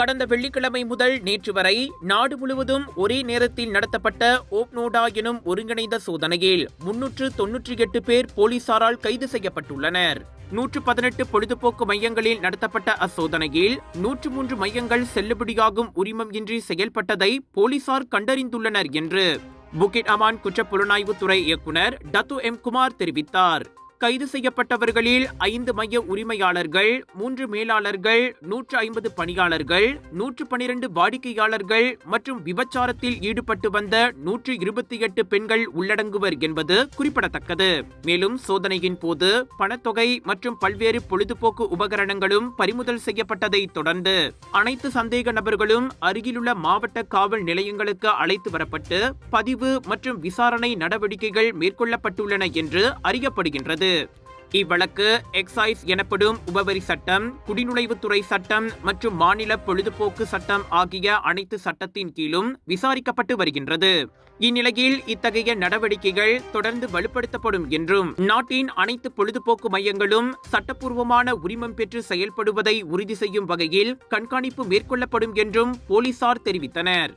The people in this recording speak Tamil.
கடந்த வெள்ளிக்கிழமை முதல் நேற்று வரை நாடு முழுவதும் ஒரே நேரத்தில் நடத்தப்பட்ட ஓப்னோடா எனும் ஒருங்கிணைந்த சோதனையில் 398 பேர் போலீசாரால் கைது செய்யப்பட்டுள்ளனர். 118 பொழுதுபோக்கு மையங்களில் நடத்தப்பட்ட அச்சோதனையில் 103 மையங்கள் செல்லுபடியாகும் உரிமம் இன்றி செயல்பட்டதை போலீசார் கண்டறிந்துள்ளனர் என்று புக்கிட் அமான் குற்றப்புலனாய்வுத்துறை இயக்குநர் டத்து எம் குமார் தெரிவித்தார். கைது செய்யப்பட்டவர்களில் 5 மைய உரிமையாளர்கள், 3 மேலாளர்கள், 150 பணியாளர்கள், 112 வாடிக்கையாளர்கள் மற்றும் விபச்சாரத்தில் ஈடுபட்டு வந்த 128 பெண்கள் உள்ளடங்குவர் என்பது குறிப்பிடத்தக்கது. மேலும் சோதனையின் போது பணத்தொகை மற்றும் பல்வேறு பொழுதுபோக்கு உபகரணங்களும் பறிமுதல் செய்யப்பட்டதை தொடர்ந்து அனைத்து சந்தேக நபர்களும் அருகிலுள்ள மாவட்ட காவல் நிலையங்களுக்கு அழைத்து வரப்பட்டு பதிவு மற்றும் விசாரணை நடவடிக்கைகள் மேற்கொள்ளப்பட்டுள்ளன என்று அறியப்படுகின்றது. இவ்வழக்கு எக்ஸைஸ் எனப்படும் உபவரி சட்டம், குடிநுழைவுத்துறை சட்டம் மற்றும் மாநில பொழுதுபோக்கு சட்டம் ஆகிய அனைத்து சட்டத்தின் கீழும் விசாரிக்கப்பட்டு வருகின்றது. இந்நிலையில் இத்தகைய நடவடிக்கைகள் தொடர்ந்து வலுப்படுத்தப்படும் என்றும் நாட்டின் அனைத்து பொழுதுபோக்கு மையங்களும் சட்டப்பூர்வமான உரிமம் பெற்று செயல்படுவதை உறுதி செய்யும் வகையில் கண்காணிப்பு மேற்கொள்ளப்படும் என்றும் போலீசார் தெரிவித்தனர்.